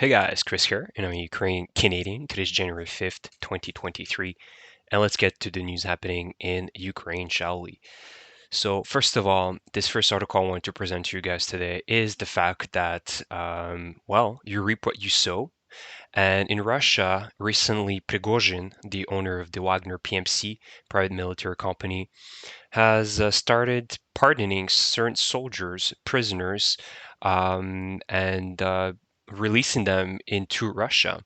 Hey guys, Chris here, and I'm a Ukrainian Canadian. Today's January 5th, 2023, and let's get to the news happening in Ukraine, shall we? So, first of all, this first article I want to present to you guys today is the fact that, you reap what you sow. And in Russia, recently, Prigozhin, the owner of the Wagner PMC, private military company, has started pardoning certain soldiers, prisoners, and releasing them into Russia.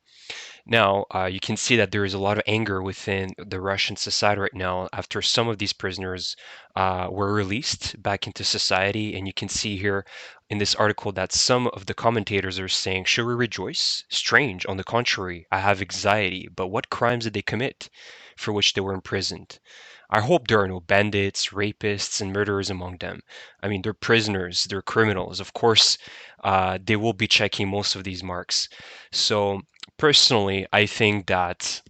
Now, you can see that there is a lot of anger within the Russian society right now after some of these prisoners were released back into society. And you can see here in this article that some of the commentators are saying, should we rejoice? Strange. On the contrary, I have anxiety. But what crimes did they commit for which they were imprisoned? I hope there are no bandits, rapists, and murderers among them. I mean, they're prisoners, they're criminals. Of course, they will be checking most of these marks. So, personally, I think that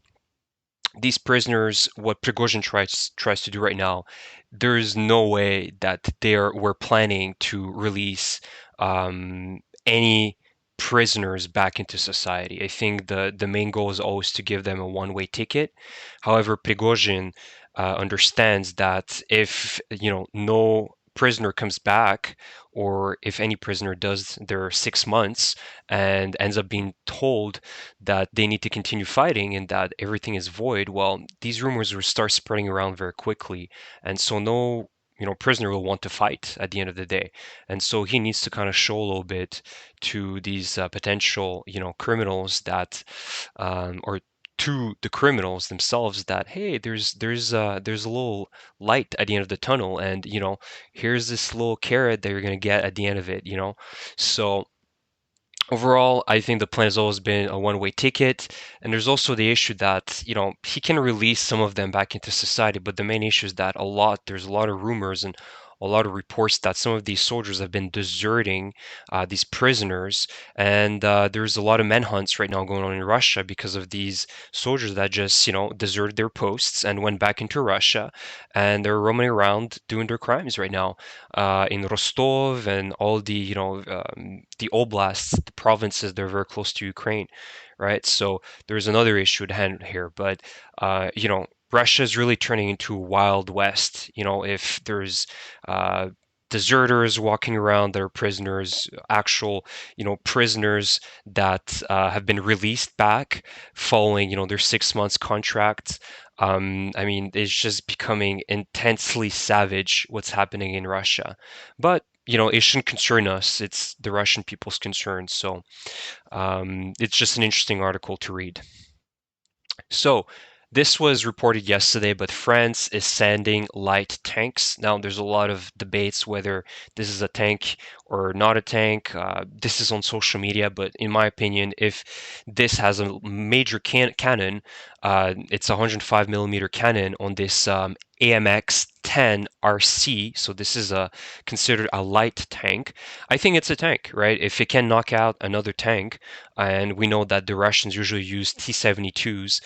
these prisoners, what Prigozhin tries to do right now, there's no way that we're planning to release any prisoners back into society. I think the main goal is always to give them a one-way ticket. However, Prigozhin understands that if no prisoner comes back, or if any prisoner does their 6 months and ends up being told that they need to continue fighting and that everything is void, well, these rumors will start spreading around very quickly. And so no prisoner will want to fight at the end of the day. And so he needs to kind of show a little bit to these potential, criminals that, or to the criminals themselves that, hey, there's a little light at the end of the tunnel, and here's this little carrot that you're gonna get at the end of it. So overall, I think the plan has always been a one-way ticket, and there's also the issue that, he can release some of them back into society, but the main issue is that there's a lot of rumors and a lot of reports that some of these soldiers have been deserting these prisoners, and there's a lot of manhunts right now going on in Russia because of these soldiers that just, deserted their posts and went back into Russia, and they're roaming around doing their crimes right now in Rostov and all the the oblasts, the provinces. They're very close to Ukraine, right? So there's another issue at hand here, but Russia is really turning into a wild west. If there's deserters walking around that are prisoners, actual, prisoners that have been released back following, their 6 months contracts. I mean, it's just becoming intensely savage what's happening in Russia. But, it shouldn't concern us. It's the Russian people's concern. So it's just an interesting article to read. So, this was reported yesterday, but France is sending light tanks. Now, there's a lot of debates whether this is a tank or not a tank. This is on social media, but in my opinion, if this has a major cannon, it's a 105 millimeter cannon on this AMX 10 RC. So this is considered a light tank. I think it's a tank, right? If it can knock out another tank, and we know that the Russians usually use T-72s,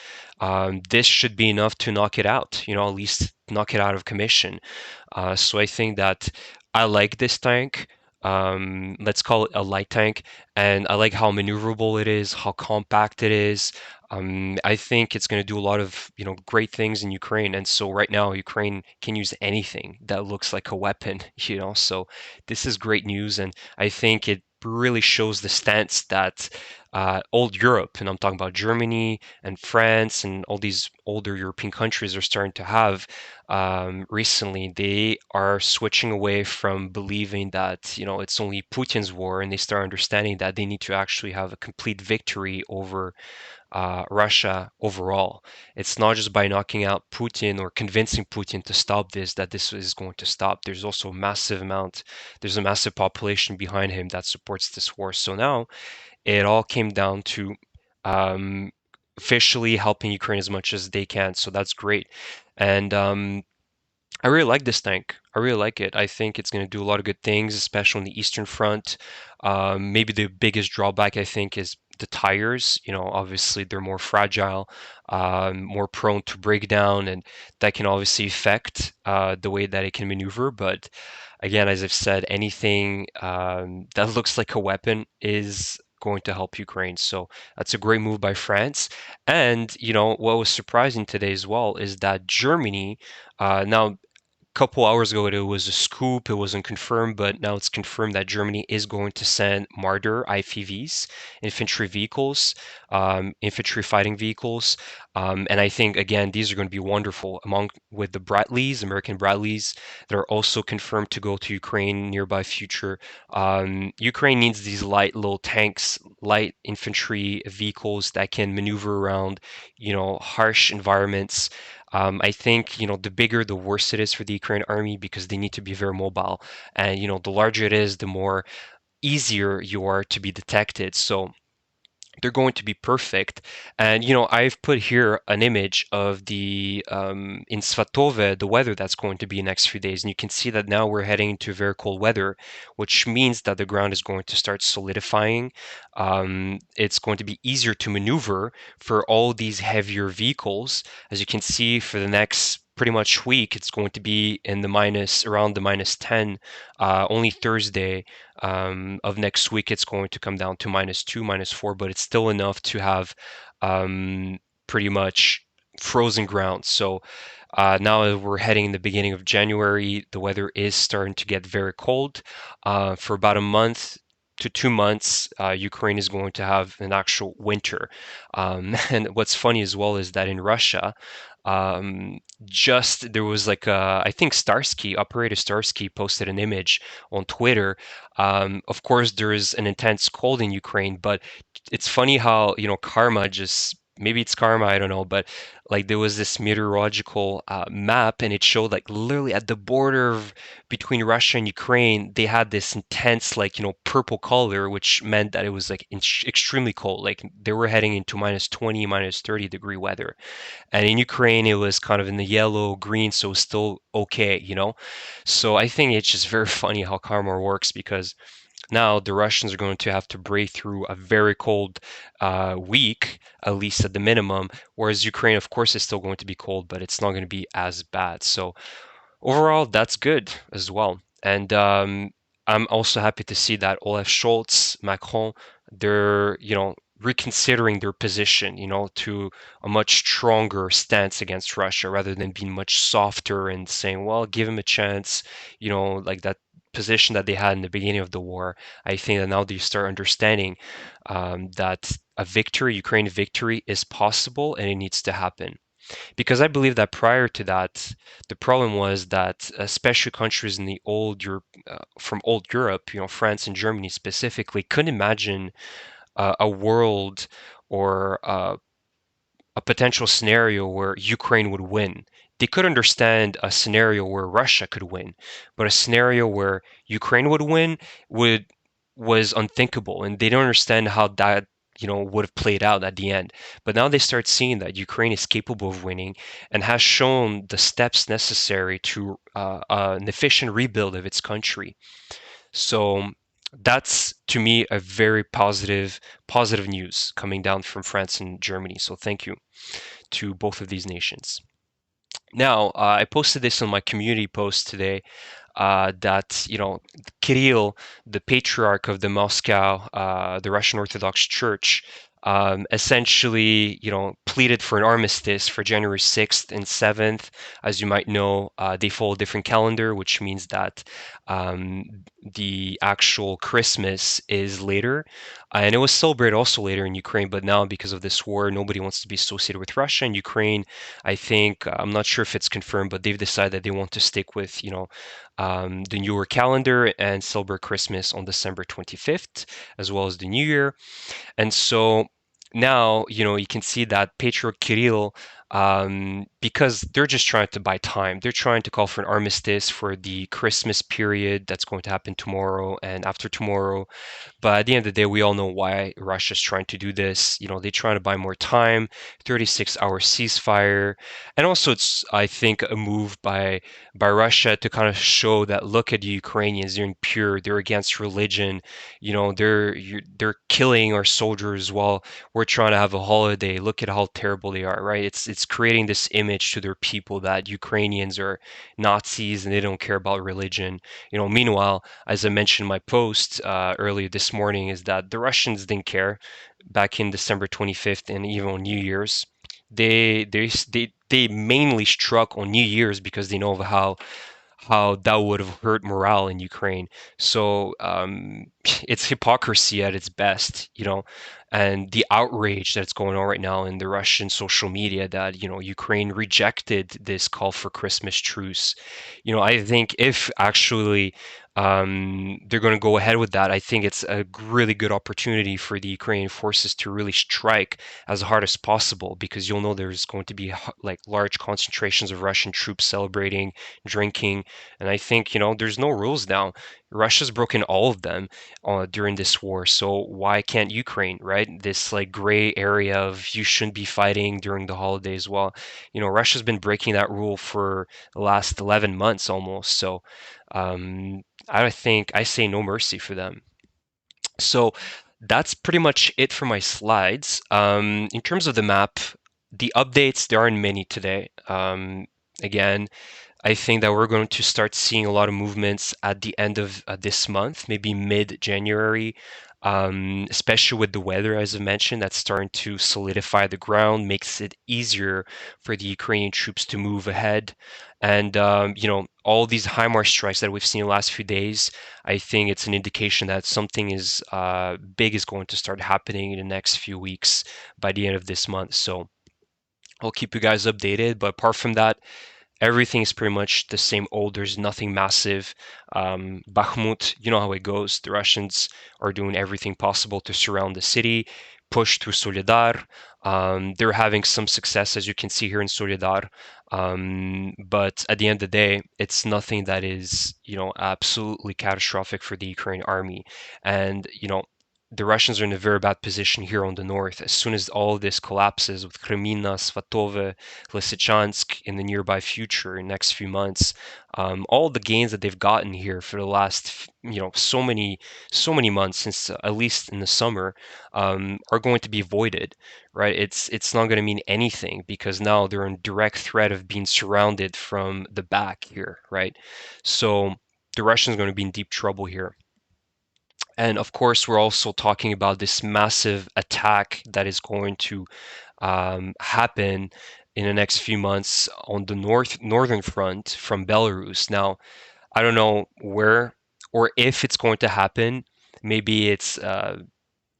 this should be enough to knock it out, at least knock it out of commission. So I think that I like this tank. Let's call it a light tank, and I like how maneuverable it is, how compact it is. I think it's going to do a lot of great things in Ukraine, and so right now Ukraine can use anything that looks like a weapon. So this is great news, and I think it really shows the stance that old Europe, and I'm talking about Germany and France and all these older European countries, are starting to have recently. They are switching away from believing that it's only Putin's war, and they start understanding that they need to actually have a complete victory over Russia overall. It's not just by knocking out Putin or convincing Putin to stop this that this is going to stop. There's a massive population behind him that supports this war. So now it all came down to um, officially helping Ukraine as much as they can. So that's great. And I really like this tank. I really like it. I think it's going to do a lot of good things, especially on the Eastern Front. Maybe the biggest drawback, I think, is the tires. Obviously they're more fragile, more prone to breakdown, and that can obviously affect the way that it can maneuver. But again, as I've said, anything that looks like a weapon is going to help Ukraine. So that's a great move by France. And what was surprising today as well is that Germany, now couple hours ago it was a scoop, it wasn't confirmed, but now it's confirmed that Germany is going to send Marder IFVs, infantry vehicles, infantry fighting vehicles. And I think again these are going to be wonderful among with the Bradleys, American Bradleys, that are also confirmed to go to Ukraine nearby future. Ukraine needs these light little tanks, light infantry vehicles that can maneuver around, harsh environments. I think, the bigger, the worse it is for the Ukraine army because they need to be very mobile. And, the larger it is, the more easier you are to be detected. So they're going to be perfect. And I've put here an image of the in Svatove, the weather that's going to be next few days, and you can see that now we're heading into very cold weather, which means that the ground is going to start solidifying. It's going to be easier to maneuver for all these heavier vehicles. As you can see, for the next pretty much week, it's going to be in the minus around the -10. Only Thursday of next week, it's going to come down to -2, -4, but it's still enough to have pretty much frozen ground. So now we're heading in the beginning of January. The weather is starting to get very cold. For about a month to 2 months, Ukraine is going to have an actual winter. And what's funny as well is that in Russia, just there was like I think Starsky, operator Starsky posted an image on Twitter. Of course, there is an intense cold in Ukraine, but it's funny how, karma just maybe it's karma, I don't know, but like there was this meteorological map and it showed like literally at the border between Russia and Ukraine, they had this intense like, purple color, which meant that it was like extremely cold. Like they were heading into -20, -30 degree weather. And in Ukraine, it was kind of in the yellow, green, so it's still okay. So I think it's just very funny how karma works because now the Russians are going to have to break through a very cold week, at least at the minimum, whereas Ukraine, of course, is still going to be cold, but it's not going to be as bad. So overall, that's good as well. And I'm also happy to see that Olaf Scholz, Macron, they're, reconsidering their position, to a much stronger stance against Russia rather than being much softer and saying, well, give him a chance, like that position that they had in the beginning of the war. I think that now they start understanding that a victory, Ukraine victory, is possible and it needs to happen. Because I believe that prior to that, the problem was that especially countries in the old Europe, from old Europe, France and Germany specifically, couldn't imagine a world or a potential scenario where Ukraine would win. They could understand a scenario where Russia could win, but a scenario where Ukraine would win would was unthinkable, and they don't understand how that would have played out at the end. But now they start seeing that Ukraine is capable of winning and has shown the steps necessary to an efficient rebuild of its country. So that's to me a very positive news coming down from France and Germany. So thank you to both of these nations. Now, I posted this on my community post today that, Kirill, the patriarch of the Moscow, the Russian Orthodox Church, essentially, pleaded for an armistice for January 6th and 7th. As you might know, they follow a different calendar, which means that the actual Christmas is later. And it was celebrated also later in Ukraine, but now because of this war, nobody wants to be associated with Russia. And Ukraine, I think, I'm not sure if it's confirmed, but they've decided that they want to stick with, the newer calendar and celebrate Christmas on December 25th, as well as the New Year. And so now, you can see that Patriarch Kirill, because they're just trying to buy time. They're trying to call for an armistice for the Christmas period that's going to happen tomorrow and after tomorrow. But at the end of the day, we all know why Russia's trying to do this. They're trying to buy more time, 36-hour ceasefire. And also it's, I think, a move by Russia to kind of show that look at the Ukrainians, they're impure, they're against religion, they're killing our soldiers while we're trying to have a holiday. Look at how terrible they are, right? It's It's creating this image to their people that Ukrainians are Nazis and they don't care about religion. Meanwhile, as I mentioned in my post earlier this morning, is that the Russians didn't care back in December 25th and even on New Year's. They mainly struck on New Year's because they know of how that would have hurt morale in Ukraine. So it's hypocrisy at its best, and the outrage that's going on right now in the Russian social media that, Ukraine rejected this call for Christmas truce. I think if actually they're going to go ahead with that, I think it's a really good opportunity for the Ukrainian forces to really strike as hard as possible because you'll know there's going to be like large concentrations of Russian troops celebrating, drinking, and I think, there's no rules now. Russia's broken all of them during this war. So why can't Ukraine, right? This like gray area of you shouldn't be fighting during the holidays. Well, Russia's been breaking that rule for the last 11 months almost. So I think I say no mercy for them. So that's pretty much it for my slides. In terms of the map, the updates, there aren't many today. Again, I think that we're going to start seeing a lot of movements at the end of this month, maybe mid-January, especially with the weather, as I mentioned, that's starting to solidify the ground, makes it easier for the Ukrainian troops to move ahead. And, all these HIMARS strikes that we've seen in the last few days, I think it's an indication that something is big is going to start happening in the next few weeks by the end of this month. So I'll keep you guys updated. But apart from that, everything is pretty much the same old. There's nothing massive. Bakhmut, you know how it goes. The Russians are doing everything possible to surround the city, push through Soledar. They're having some success, as you can see here in Soledar. But at the end of the day, it's nothing that is, absolutely catastrophic for the Ukrainian army. And, the Russians are in a very bad position here on the north. As soon as all of this collapses with Kremina, Svatove, Lysychansk in the nearby future, in the next few months, all the gains that they've gotten here for the last, so many months since at least in the summer, are going to be voided, right? It's not going to mean anything because now they're in direct threat of being surrounded from the back here, right? So the Russians are going to be in deep trouble here. And of course, we're also talking about this massive attack that is going to happen in the next few months on the northern front from Belarus. Now, I don't know where or if it's going to happen. Maybe it's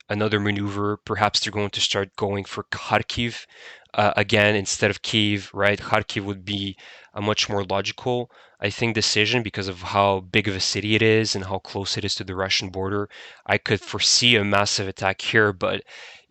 another maneuver. Perhaps they're going to start going for Kharkiv again instead of Kyiv, right? Kharkiv would be a much more logical, I think, decision because of how big of a city it is and how close it is to the Russian border. I could foresee a massive attack here, but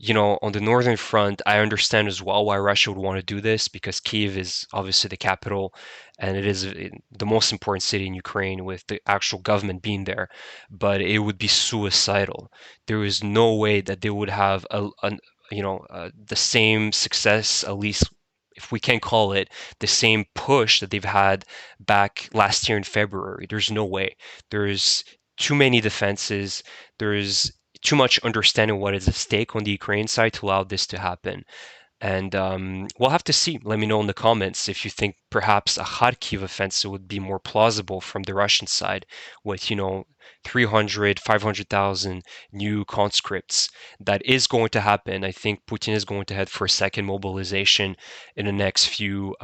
on the northern front, I understand as well why Russia would want to do this because Kyiv is obviously the capital and it is the most important city in Ukraine with the actual government being there. But it would be suicidal. There is no way that they would have the same success, at least if we can call it the same push that they've had back last year in February. There's no way. There's too many defenses. There's too much understanding what is at stake on the Ukraine side to allow this to happen. And we'll have to see. Let me know in the comments if you think perhaps a Kharkiv offensive would be more plausible from the Russian side with, 300, 500,000 new conscripts. That is going to happen. I think Putin is going to head for a second mobilization in the next few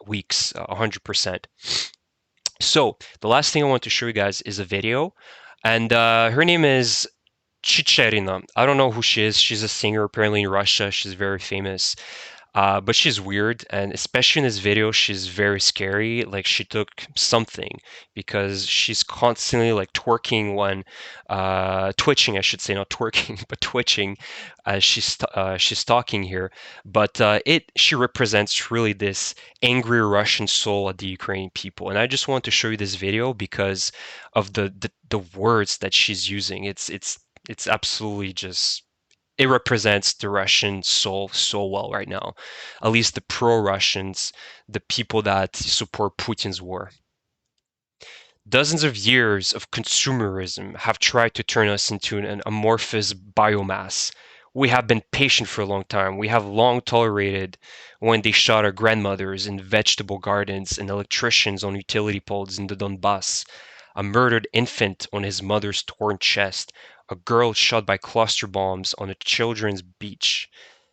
weeks, 100%. So the last thing I want to show you guys is a video. And her name is Chicherina. I don't know who she is. She's a singer apparently in Russia. She's very famous. But she's weird, and especially in this video, she's very scary. Like she took something because she's constantly like twerking when, twitching, I should say, not twerking, but twitching as she's talking here. But she represents really this angry Russian soul at the Ukrainian people, and I just want to show you this video because of the words that she's using. It's absolutely just it represents the Russian soul so well right now, at least the pro-Russians, the people that support Putin's war. Dozens of years of consumerism have tried to turn us into an amorphous biomass. We have been patient for a long time. We have long tolerated when they shot our grandmothers in vegetable gardens and electricians on utility poles in the Donbass, a murdered infant on his mother's torn chest, a girl shot by cluster bombs on a children's beach,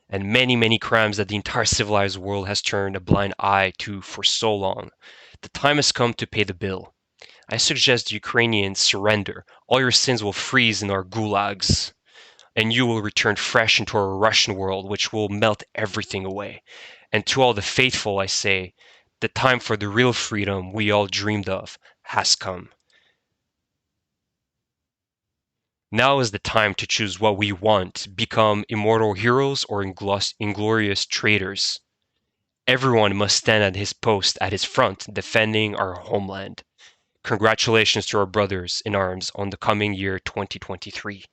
and many, many crimes that the entire civilized world has turned a blind eye to for so long. The time has come to pay the bill. I suggest the Ukrainians surrender. All your sins will freeze in our gulags, and you will return fresh into our Russian world, which will melt everything away. And to all the faithful, I say, the time for the real freedom we all dreamed of has come. Now is the time to choose what we want, become immortal heroes or inglorious traitors. Everyone must stand at his post at his front, defending our homeland. Congratulations to our brothers in arms on the coming year 2023.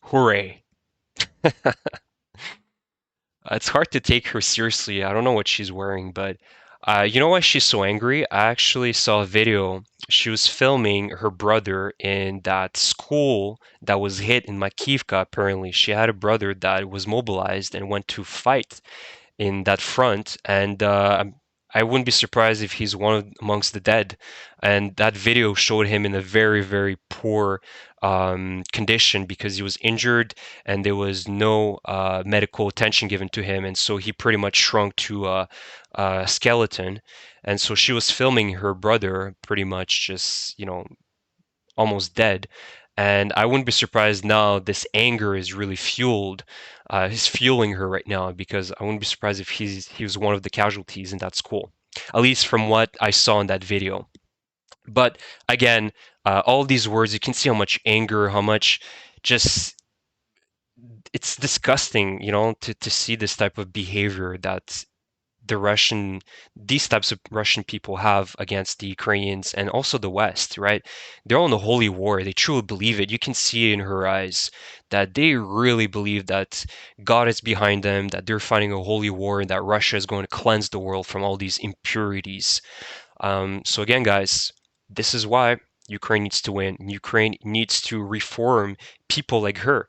Hooray! It's hard to take her seriously. I don't know what she's wearing, but you know why she's so angry? I actually saw a video. She was filming her brother in that school that was hit in Makivka, apparently. She had a brother that was mobilized and went to fight in that front, and I wouldn't be surprised if he's amongst the dead. And that video showed him in a very, very poor condition because he was injured and there was no medical attention given to him, and so he pretty much shrunk to a skeleton. And so she was filming her brother pretty much just, almost dead. And I wouldn't be surprised now this anger is really is fueling her right now because I wouldn't be surprised if he was one of the casualties in that school, at least from what I saw in that video. But again, all these words, you can see how much anger, how much just it's disgusting, to see this type of behavior that these types of Russian people have against the Ukrainians and also the West, right? They're on a holy war. They truly believe it. You can see it in her eyes that they really believe that God is behind them, that they're fighting a holy war, and that Russia is going to cleanse the world from all these impurities. So again, guys, this is why Ukraine needs to win. Ukraine needs to reform people like her.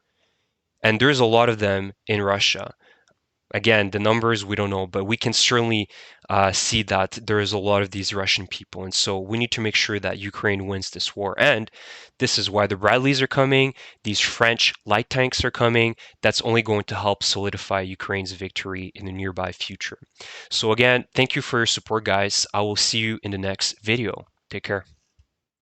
And there's a lot of them in Russia. Again, the numbers we don't know, but we can certainly see that there is a lot of these Russian people. And so we need to make sure that Ukraine wins this war. And this is why the Bradleys are coming, these French light tanks are coming. That's only going to help solidify Ukraine's victory in the nearby future. So again, thank you for your support, guys. I will see you in the next video. Take care.